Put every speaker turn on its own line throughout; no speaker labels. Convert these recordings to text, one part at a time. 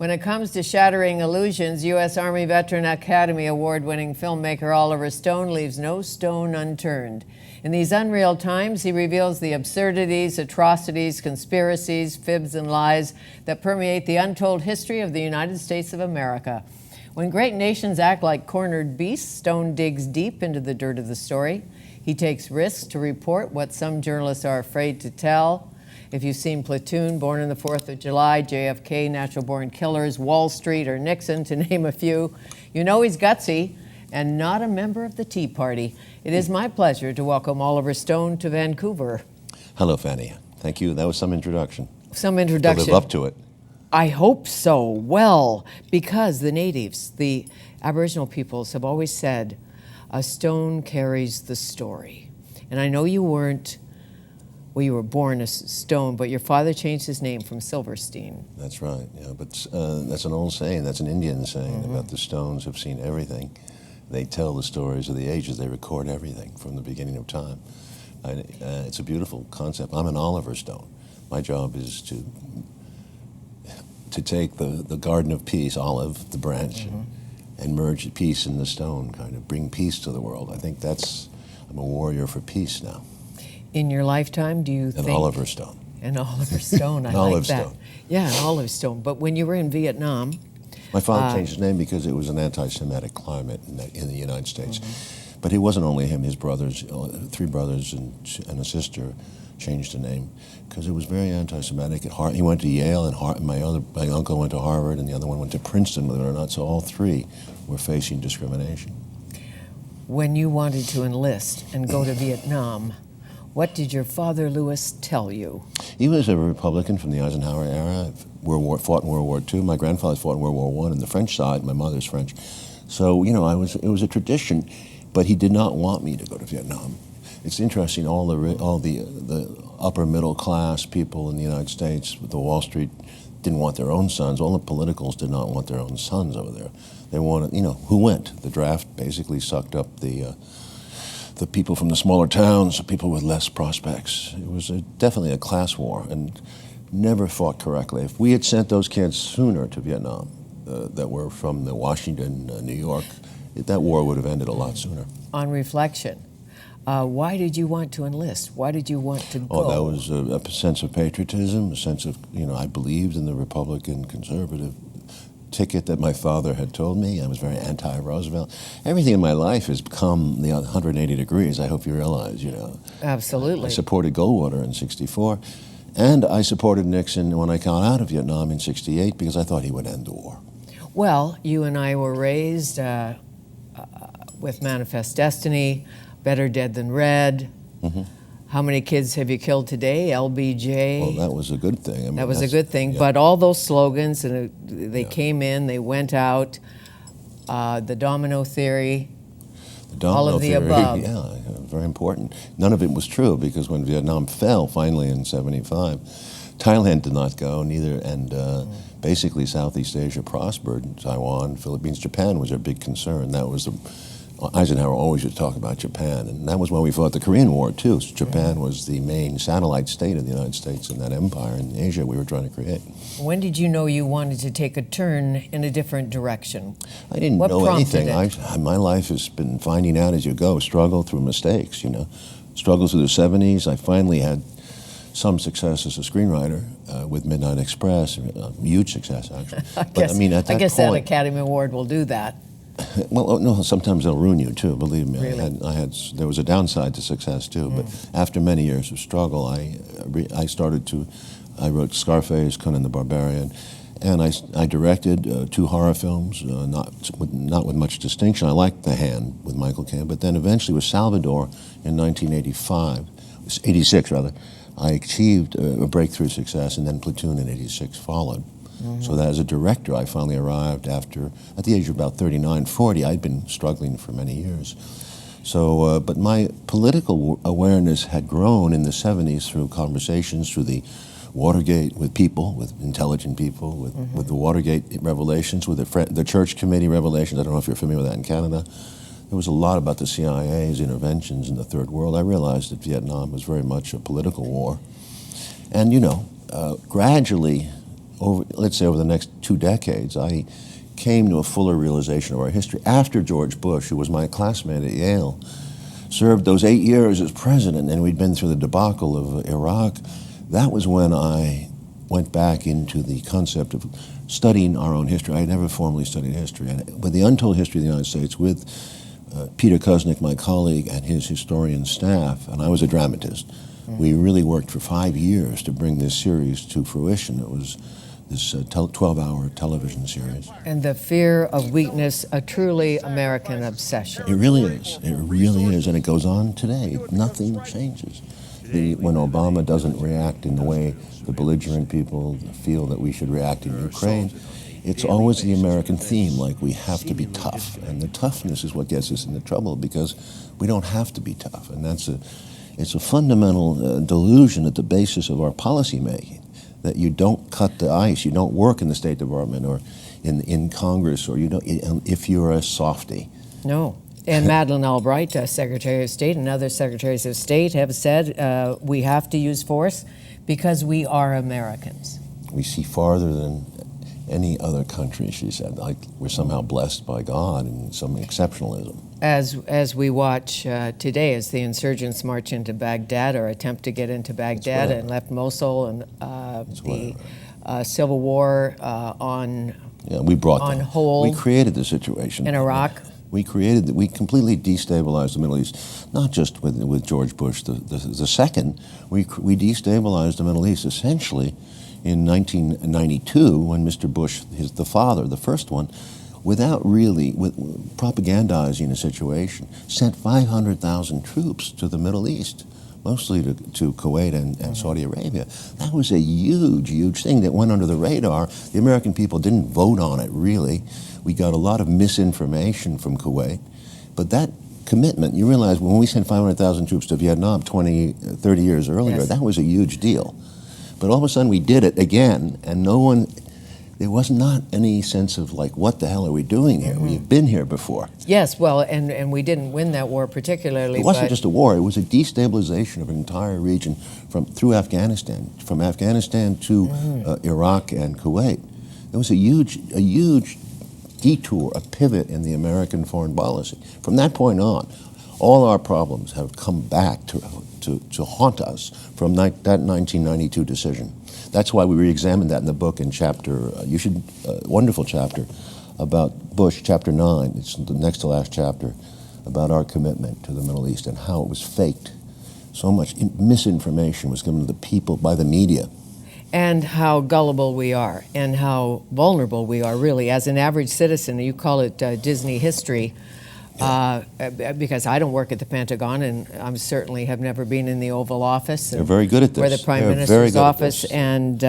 When it comes to shattering illusions, U.S. Army Veteran Academy Award-winning filmmaker Oliver Stone leaves no stone unturned. In these unreal times, he reveals the absurdities, atrocities, conspiracies, fibs, and lies that permeate the untold history of the United States of America. When great nations act like cornered beasts, Stone digs deep into the dirt of the story. He takes risks to report what some journalists are afraid to tell. If you've seen Platoon, Born on the 4th of July, JFK, Natural Born Killers, Wall Street, or Nixon, to name a few, you know he's gutsy and not a member of the Tea Party. It is my pleasure to welcome Oliver Stone to Vancouver.
Hello, Fanny. Thank you. That was some introduction.
Some introduction.
To live up to it.
I hope so. Well, because the natives, the Aboriginal peoples, have always said, a stone carries the story. And I know you weren't, well, you were born a stone, but your father changed his name from Silverstein.
That's right, yeah, but that's an old saying, that's an Indian saying about the stones have seen everything. They tell the stories of the ages, they record everything from the beginning of time. It's a beautiful concept. I'm an Oliver Stone. My job is to take the garden of peace, olive, the branch, and merge peace in the stone, kind of bring peace to the world. I think I'm a warrior for peace now.
In your lifetime, do you think?
An Oliver Stone.
An Oliver Stone, I like that. Stone. Yeah, an olive stone. But when you were in Vietnam...
My father changed his name because it was an anti-Semitic climate in the United States. But it wasn't only him, his brothers, 3 brothers and a sister changed the name because it was very anti-Semitic. He went to Yale, and my uncle went to Harvard, and the other one went to Princeton, believe it or not, so all 3 were facing discrimination. When you wanted to enlist and go to Vietnam, what did your father, Louis, tell you? He was a Republican from the Eisenhower era, fought in World War II. My grandfather fought in World War I on the French side, my mother's French. So, you know, it was a tradition, but he did not want me to go to Vietnam. It's interesting, all the upper middle class people in the United States, with the Wall Street, didn't want their own sons. All the politicals did not want their own sons over there. They wanted, you know, who went? The draft basically sucked up the people from the smaller towns, the people with less prospects. It was definitely a class war and never fought correctly. If we had sent those kids sooner to Vietnam that were from the Washington, New York, that war would have ended a lot sooner. On reflection, why did you want to enlist? Why did you want to go? Oh, that was a sense of patriotism, a sense of, you know, I believed in the Republican conservative ticket that my father had told me. I was very anti-Roosevelt. Everything in my life has become the 180 degrees, I hope you realize, you know. Absolutely. I supported Goldwater in '64, and I supported Nixon when I got out of Vietnam in '68 because I thought he would end the war. Well, you and I were raised with Manifest Destiny, Better Dead Than Red. How many kids have you killed today? LBJ. Well, that was a good thing. I mean, that was a good thing. Yeah. But all those slogans, and they came in, they went out. The domino theory. The domino all of the theory, above. Yeah, very important. None of it was true because when Vietnam fell finally in '75, Thailand did not go, neither, and basically Southeast Asia prospered. Taiwan, Philippines, Japan was our big concern. That was Eisenhower always would talk about Japan, and that was when we fought the Korean War, too. So Japan was the main satellite state of the United States in that empire in Asia we were trying to create. When did you know you wanted to take a turn in a different direction? I didn't know anything. My life has been finding out as you go, struggle through mistakes, you know. Struggle through the 70s. I finally had some success as a screenwriter with Midnight Express, huge success, actually. I guess that Academy Award will do that. Well, no, sometimes they'll ruin you too, believe me. Really? There was a downside to success too, but after many years of struggle, I wrote Scarface, Conan the Barbarian, and I directed 2 horror films, not with much distinction. I liked The Hand with Michael Caine, but then eventually with Salvador in 86 rather, I achieved a breakthrough success, and then Platoon in '86 followed. So that as a director, I finally arrived at the age of about 39, 40. I'd been struggling for many years. So, but my political awareness had grown in the 70s through conversations, through the Watergate with people, with intelligent people, with the Watergate revelations, with the Church Committee revelations. I don't know if you're familiar with that in Canada. There was a lot about the CIA's interventions in the Third World. I realized that Vietnam was very much a political war. And, you know, gradually, let's say over the next 2 decades, I came to a fuller realization of our history. After George Bush, who was my classmate at Yale, served those 8 years as president, and we'd been through the debacle of Iraq, that was when I went back into the concept of studying our own history. I had never formally studied history. And with the Untold History of the United States, with Peter Kuznick, my colleague, and his historian staff, and I was a dramatist, we really worked for 5 years to bring this series to fruition. It was this 12-hour television series.
And the fear of weakness, a truly American obsession.
It really is. It really is. And it goes on today. Nothing changes. When Obama doesn't react in the way the belligerent people feel that we should react in Ukraine, it's always the American theme, like we have to be tough. And the toughness is what gets us into trouble, because we don't have to be tough. And it's a fundamental delusion at the basis of our policy making, that you don't cut the ice, you don't work in the State Department or in Congress, or you don't if you're a softie.
No. And Madeleine Albright, Secretary of State, and other Secretaries of State have said we have to use force because we are Americans.
We see farther than any other country, she said. Like we're somehow blessed by God in some exceptionalism.
As we watch today, as the insurgents march into Baghdad or attempt to get into Baghdad and left Mosul, and the civil war
we brought
on hold.
We created the situation
in Iraq.
We completely destabilized the Middle East, not just with George Bush the second. We destabilized the Middle East essentially in 1992 when Mr. Bush, the father, the first one, without really propagandizing a situation, sent 500,000 troops to the Middle East, mostly to Kuwait and Saudi Arabia. That was a huge, huge thing that went under the radar. The American people didn't vote on it, really. We got a lot of misinformation from Kuwait. But that commitment, you realize when we sent 500,000 troops to Vietnam 20, 30 years earlier, that was a huge deal. But all of a sudden we did it again, and there was not any sense of like, what the hell are we doing here? We've been here before.
Yes, well, and we didn't win that war particularly.
It wasn't just a war, it was a destabilization of an entire region through Afghanistan, from Afghanistan to Iraq and Kuwait. It was a huge detour, a pivot in the American foreign policy. From that point on, all our problems have come back to haunt us from that 1992 decision. That's why we re-examined that in the book in chapter, wonderful chapter about Bush, chapter 9. It's the next to last chapter about our commitment to the Middle East and how it was faked. So much misinformation was given to the people by the media.
And how gullible we are, and how vulnerable we are, really, as an average citizen. You call it Disney history, because I don't work at the Pentagon, and I certainly have never been in the Oval Office.
They're very good at this.
Or the Prime Minister's office, and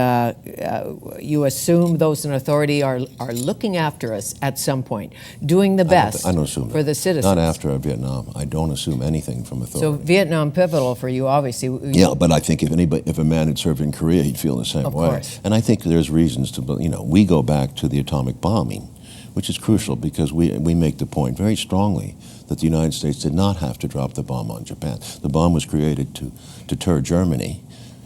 you assume those in authority are looking after us at some point, doing the best
I don't assume
for the citizens.
Not after Vietnam. I don't assume anything from authority.
So Vietnam pivotal for you, obviously.
Yeah, but I think if a man had served in Korea, he'd feel the same way.
Of course.
And I think there's reasons to, we go back to the atomic bombing, which is crucial because we make the point very strongly that the United States did not have to drop the bomb on Japan. The bomb was created to deter Germany,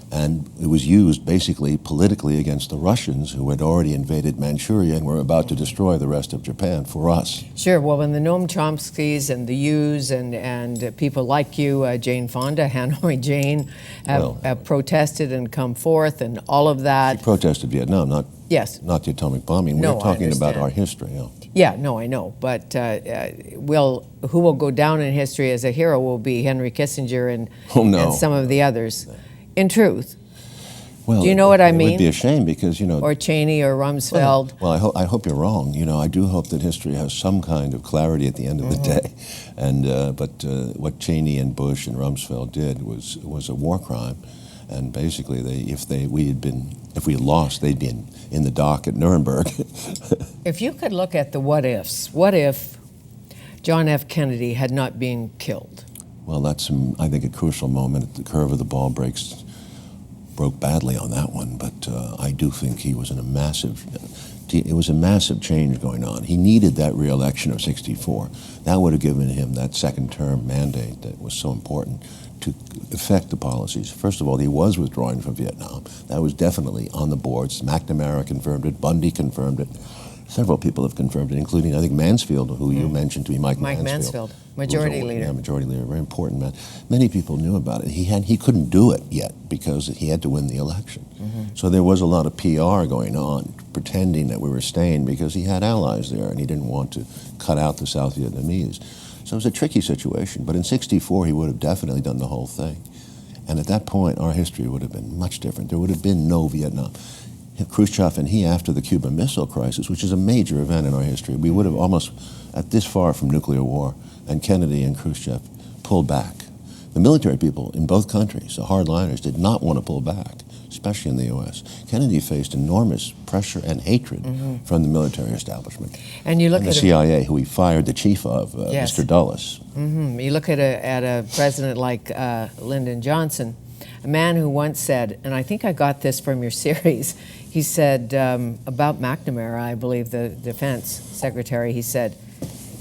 and it was used basically politically against the Russians, who had already invaded Manchuria and were about to destroy the rest of Japan for us.
Sure. Well, when the Noam Chomskys and the Hughes and people like you, Jane Fonda, Hanoi Jane, have protested and come forth and all of that.
She protested Vietnam, not the atomic bombing.
No,
We're talking about our history.
Yeah, no, I know. But who will go down in history as a hero will be Henry Kissinger and some of the others. In truth.
Well,
do you know what I mean?
It would be a shame because,
Or Cheney or Rumsfeld.
Well, I hope you're wrong. I do hope that history has some kind of clarity at the end of the day. And but what Cheney and Bush and Rumsfeld did was a war crime. And basically, if we had lost, they'd been in the dock at Nuremberg.
If you could look at the what ifs, what if John F. Kennedy had not been killed?
Well, that's, I think, a crucial moment. The curve of the ball broke badly on that one, but I do think he was in a massive it was a massive change going on. He needed that re-election of 64. That would have given him that second-term mandate that was so important to affect the policies. First of all, he was withdrawing from Vietnam. That was definitely on the boards. McNamara confirmed it. Bundy confirmed it. Several people have confirmed it, including, I think, Mansfield, who you mentioned to be Mike Mansfield.
Majority Leader.
Yeah, Majority Leader, very important man. Many people knew about it. He couldn't do it yet because he had to win the election. So there was a lot of PR going on, pretending that we were staying because he had allies there and he didn't want to cut out the South Vietnamese. So it was a tricky situation. But in 64, he would have definitely done the whole thing. And at that point, our history would have been much different. There would have been no Vietnam. Khrushchev and he, after the Cuban Missile Crisis, which is a major event in our history, we would have almost, at this far from nuclear war, and Kennedy and Khrushchev pulled back. The military people in both countries, the hardliners, did not want to pull back, especially in the U.S. Kennedy faced enormous pressure and hatred from the military establishment.
And you look
and
at
the CIA, who he fired the chief of, Mr. Dulles.
You look at a president like Lyndon Johnson, a man who once said, and I think I got this from your series, he said about McNamara, I believe, the defense secretary, he said,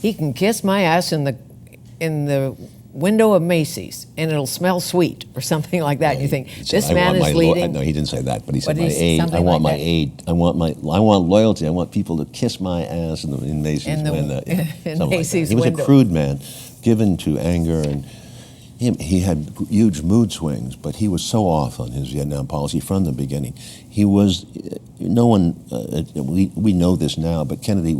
he can kiss my ass in the window of Macy's and it'll smell sweet, or something like that. And you think, this man is leading.
No, he didn't say that, but he said, my aid, I want my aid, I want loyalty, I want people to kiss my ass in Macy's window.
In Macy's
He was
window.
a crude man, given to anger, and he had huge mood swings, but he was so off on his Vietnam policy from the beginning. He was, no one, we know this now, but Kennedy,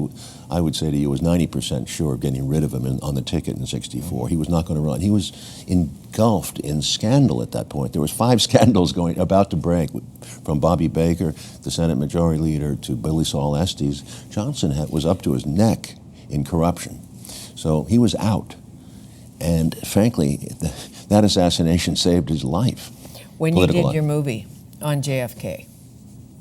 I would say to you, was 90% sure of getting rid of him on the ticket in 64. He was not going to run. He was engulfed in scandal at that point. There was 5 scandals about to break, from Bobby Baker, the Senate Majority Leader, to Billy Saul Estes. Johnson was up to his neck in corruption. So he was out. And frankly, that assassination saved his life.
When you did your movie on JFK.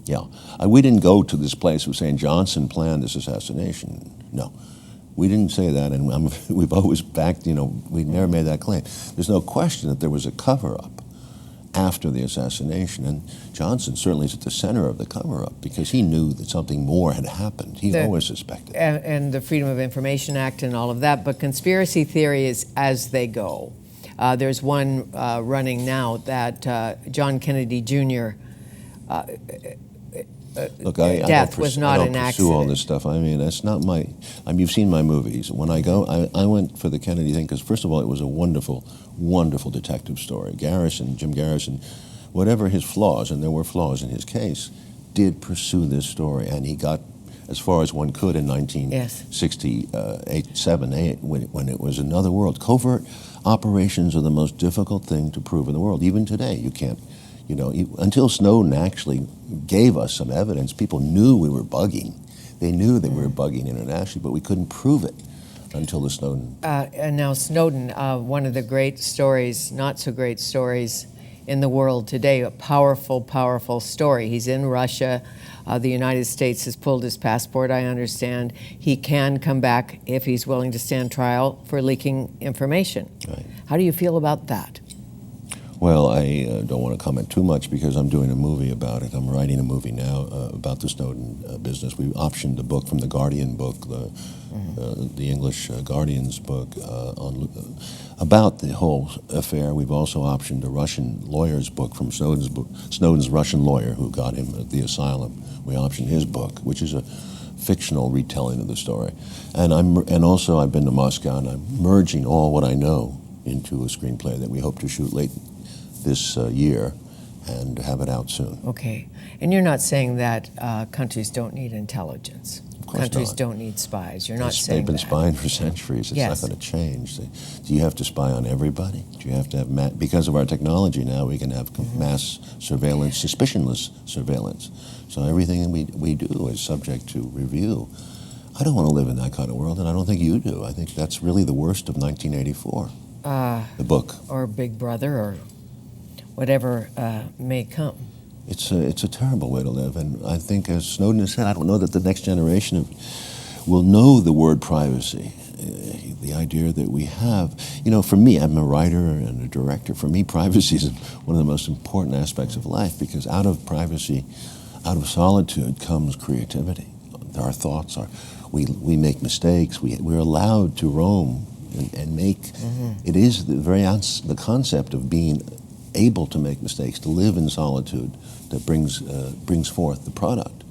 Yeah. We didn't go to this place of saying Johnson planned this assassination. No. We didn't say that, and we've always backed, we never made that claim. There's no question that there was a cover-up after the assassination, and Johnson certainly is at the center of the cover-up because he knew that something more had happened. He always suspected.
And the Freedom of Information Act and all of that, but conspiracy theory is as they go. There's one running now that John Kennedy Jr.
Look,
death was not an accident.
I don't pursue all this stuff. I mean, that's not my. You've seen my movies. When I go, I went for the Kennedy thing because, first of all, it was a wonderful, wonderful detective story. Jim Garrison, whatever his flaws, and there were flaws in his case, did pursue this story, and he got as far as one could in 1968, 7, 8, when it was another world. Covert operations are the most difficult thing to prove in the world. Even today, you can't. Until Snowden actually gave us some evidence, people knew we were bugging. They knew that we were bugging internationally, but we couldn't prove it until the Snowden. And
now Snowden, one of the great stories, not so great stories in the world today, a powerful, powerful story. He's in Russia. The United States has pulled his passport, I understand. He can come back if he's willing to stand trial for leaking information.
Right.
How do you feel about that?
Well, I don't want to comment too much because I'm doing a movie about it. I'm writing a movie now about the Snowden business. We optioned the book from the Guardian book, the English Guardian's book, about the whole affair. We've also optioned a Russian lawyer's book from Snowden's Russian lawyer who got him the asylum. We optioned his book, which is a fictional retelling of the story. And also I've been to Moscow, and I'm merging all what I know into a screenplay that we hope to shoot late this year and have it out soon.
Okay. And you're not saying that countries don't need intelligence.
Of course
countries
not.
Don't need spies. You're not saying
They've been
that.
spying for centuries. It's not going to change. Do you have to spy on everybody? Do you have to have because of our technology now, we can have mass surveillance, suspicionless surveillance. So everything we do is subject to review. I don't want to live in that kind of world, and I don't think you do. I think that's really the worst of 1984. The book.
Or Big Brother, or whatever may come.
It's a terrible way to live, and I think, as Snowden has said, I don't know that the next generation will know the word privacy, the idea that we have. For me, I'm a writer and a director. For me, privacy is one of the most important aspects of life, because out of privacy, out of solitude, comes creativity. our thoughts are. We make mistakes. We're allowed to roam and make. It is the concept of being able to make mistakes, to live in solitude, that brings forth the product.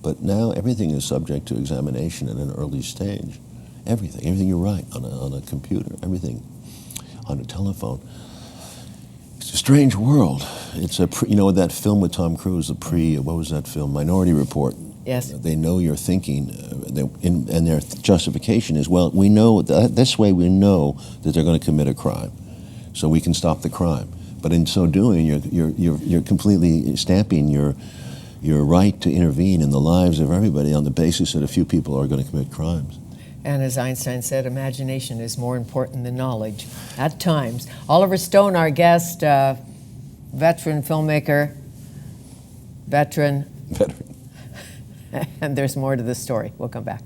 But now everything is subject to examination at an early stage. Everything you write on a computer, everything on a telephone. It's a strange world. It's that film with Tom Cruise, what was that film? Minority Report.
Yes.
They know you're thinking, and their justification is, well, we know this way we know that they're going to commit a crime, so we can stop the crime. But in so doing, you're completely stamping your right to intervene in the lives of everybody on the basis that a few people are going to commit crimes.
And as Einstein said, imagination is more important than knowledge at times. Oliver Stone, our guest, veteran filmmaker, veteran. And there's more to the story. We'll come back.